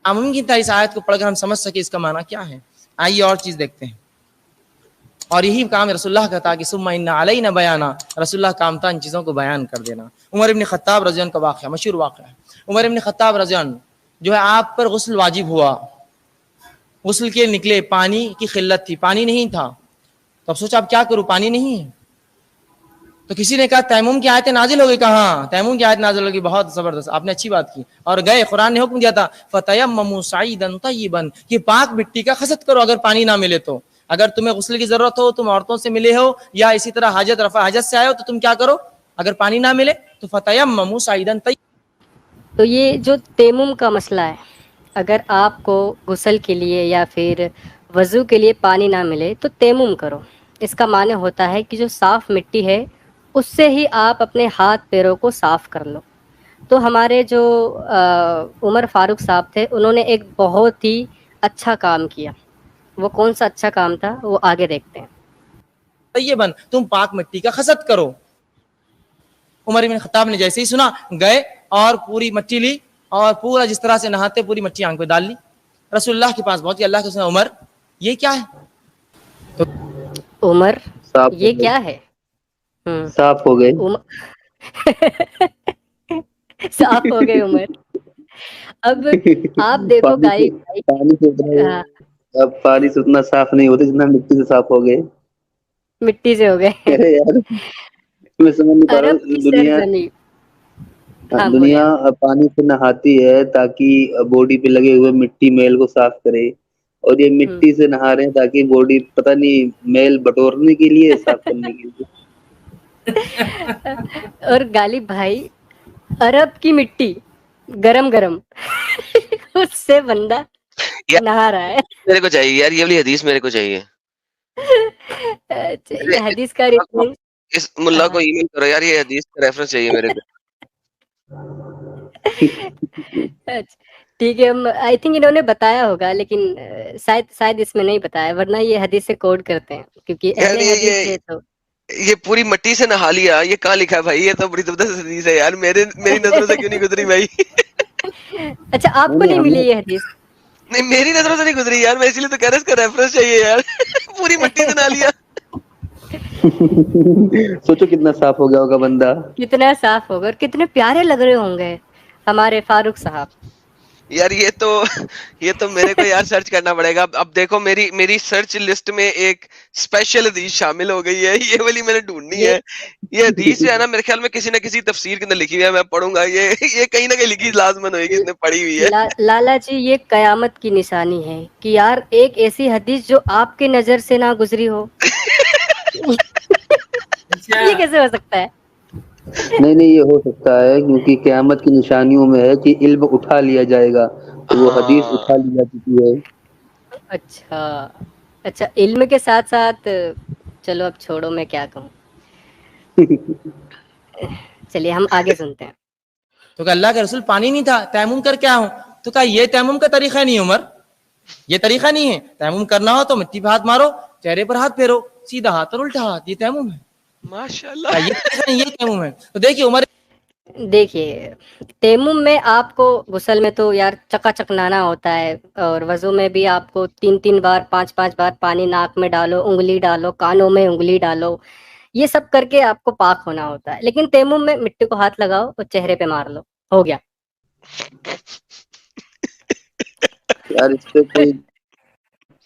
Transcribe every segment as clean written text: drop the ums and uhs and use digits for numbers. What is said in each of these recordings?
ممکن تھا اس آیت کو پڑھ کر ہم سمجھ سکے اس کا معنی کیا ہے. آئیے اور چیز دیکھتے ہیں. اور یہی کام رسول اللہ کا تھا کہ ثم ان علینا بیانا، رسول اللہ کام تھا ان چیزوں کو بیان کر دینا. عمر ابن خطاب رضی اللہ عنہ کا واقعہ مشہور واقعہ ہے. عمر ابن خطاب رضی اللہ عنہ جو ہے آپ پر غسل واجب ہوا، غسل کے نکلے، پانی کی قلت تھی، پانی نہیں تھا. تو اب سوچا اب کیا کروں، پانی نہیں ہے. تو کسی نے کہا تیمم کی آیتیں نازل ہو گئی. کہاں تیمم کی آیت نازل ہوگی؟ بہت زبردست، آپ نے اچھی بات کی. اور گئے، قرآن نے حکم دیا تھا فتیمموا صعیدا طیبا کہ پاک مٹی کا قصد کرو اگر پانی نہ ملے تو. اگر تمہیں غسل کی ضرورت ہو، تم عورتوں سے ملے ہو یا اسی طرح حاجت رفع حاجت سے آئے ہو، تو تم کیا کرو؟ اگر پانی نہ ملے تو فتیمموا صعیدا طیبا. تو یہ جو تیمم کا مسئلہ ہے، اگر آپ کو غسل کے لیے یا پھر وضو کے لیے پانی نہ ملے تو تیمم کرو. اس کا معنی ہوتا ہے کہ جو صاف مٹی ہے اس سے ہی آپ اپنے ہاتھ پیروں کو صاف کر لو. تو ہمارے جو عمر فاروق صاحب تھے، انہوں نے ایک بہت ہی اچھا کام کیا. وہ کون سا اچھا کام تھا وہ آگے دیکھتے ہیں. طیبا، تم پاک مٹی کا قصد کرو. عمر بن خطاب نے جیسے ہی سنا، گئے اور پوری مٹی لی اور پورا جس طرح سے نہاتے پوری مٹی آنکھ پہ ڈال لی. رسول اللہ کے پاس پہنچ کے اللہ کے سنا، عمر یہ کیا ہے؟ تو عمر صاف ہو یہ گئے، کیا ہے؟ صاف ہو گئے. صاف ہو گئے عمر. اب آپ دیکھو پانی سے اتنا اب پانی سے اتنا صاف نہیں ہوتے جتنا مٹی سے صاف ہو گئے. مٹی سے ہو گئے. ارے یار میں سمجھ نہیں پا رہا عرب کی ہوں. سرزمین. ہاں بولے دنیا آپ. پانی سے نہاتی ہے تاکہ باڈی پہ لگے ہوئے مٹی میل کو صاف کرے، اور یہ مٹی سے نہا رہے ہیں تاکہ باڈی پتہ نہیں میل بٹورنے کے لیے، صاف کرنے کے لیے. اور غالب بھائی، عرب کی مٹی گرم گرم اس سے بندہ نہا رہا ہے. میرے کو چاہیے یار یہ والی حدیث، میرے کو چاہیے. یہ حدیث کا ریفرنس اس ملا کو ای میل کرو یار، یہ حدیث کا ریفرنس چاہیے میرے کو. ٹھیک ہے. آئی تھنک انہوں نے بتایا ہوگا، لیکن شاید اس میں نہیں بتایا، ورنہ یہ حدیث سے کوڈ کرتے ہیں کیونکہ اہل حدیث ہے. تو یہ پوری مٹی سے نہا لیا، یہ کہاں لکھا ہے بھائی؟ یہ تو بڑی زبردست حدیث ہے یار، میری نظروں سے کیوں نہیں گزری بھائی؟ اچھا آپ کو نہیں ملی یہ حدیث؟ نہیں میری نظروں سے نہیں گزری یار، میں اسی لیے تو کہہ رہا ہوں اس کا ریفرنس چاہیے یار. پوری مٹی سے نہا لیا. سوچو کتنا صاف ہو گیا ہوگا بندہ. کتنا صاف ہوگا اور کتنے پیارے لگ رہے ہوں گے ہمارے فاروق صاحب. یار یہ تو میرے کو یار سرچ کرنا پڑے گا. اب دیکھو میری سرچ لسٹ میں ایک اسپیشل حدیث شامل ہو گئی ہے، یہ والی میں نے ڈھونڈنی ہے. یہ حدیث جو ہے نا میرے خیال میں کسی نہ کسی تفسیر کے اندر لکھی ہوئی ہے، میں پڑھوں گا. یہ کہیں نہ کہیں لکھی لازمن ہوئے گی، اس نے پڑھی ہوئی ہے. لالا جی یہ قیامت کی نشانی ہے کہ یار ایک ایسی حدیث جو آپ کی نظر سے نہ گزری ہو. یہ کیسے ہو سکتا ہے؟ نہیں یہ ہو سکتا ہے کیونکہ قیامت کی نشانیوں میں ہے کہ علم اٹھا لیا جائے گا، تو وہ حدیث اٹھا لی جا چکی ہے. اچھا علم کے ساتھ ساتھ چلو اب چھوڑو، میں کیا کہوں. چلیے ہم آگے سنتے ہیں. تو کہ اللہ کے رسول پانی نہیں تھا، تیمم کر کے آؤں. تو کہا یہ تیمم کا طریقہ نہیں عمر، یہ طریقہ نہیں ہے. تیمم کرنا ہو تو مٹی پہ ہاتھ مارو، چہرے پر ہاتھ پھیرو، سیدھا ہاتھ اور الٹا ہاتھ، یہ تیمم ہے. ماشاءاللہ. یہ طریقہ نہیں، یہ تیمم ہے. تو دیکھیے عمر، دیکھیے تیمم میں آپ کو غسل میں تو یار چکا چک نہانا ہوتا ہے، اور وضو میں بھی آپ کو 3 بار 5 بار پانی ناک میں ڈالو، انگلی ڈالو، کانوں میں انگلی ڈالو، یہ سب کر کے آپ کو پاک ہونا ہوتا ہے. لیکن تیمم میں مٹی کو ہاتھ لگاؤ اور چہرے پہ مار لو، ہو گیا. یار اس پہ کوئی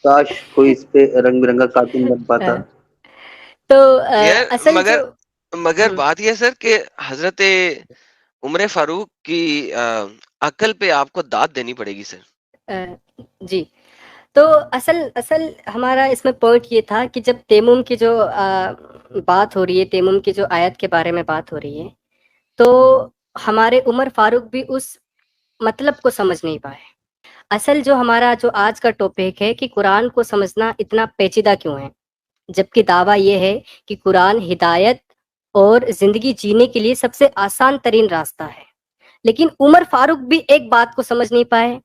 کاش کوئی اس پہ رنگ برنگا کارٹون بن پاتا. تو یار اصل جو مگر بات یہ سر کہ حضرت عمر فاروق کی عقل پہ آپ کو داد دینی پڑے گی سر. جی تو اصل ہمارا اس میں پوائنٹ یہ تھا کہ جب تیمم کی جو بات ہو رہی ہے، تیمم کی جو آیت کے بارے میں بات ہو رہی ہے، تو ہمارے عمر فاروق بھی اس مطلب کو سمجھ نہیں پائے. اصل جو ہمارا جو آج کا ٹاپک ہے کہ قرآن کو سمجھنا اتنا پیچیدہ کیوں ہے، جبکہ دعویٰ یہ ہے کہ قرآن ہدایت اور زندگی جینے کے لیے سب سے آسان ترین راستہ ہے. لیکن عمر فاروق بھی ایک بات کو سمجھ نہیں پائے.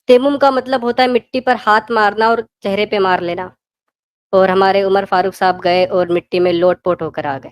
تیمم کا مطلب ہوتا ہے مٹی پر ہاتھ مارنا اور چہرے پہ مار لینا، اور ہمارے عمر فاروق صاحب گئے اور مٹی میں لوٹ پوٹ ہو کر آ گئے.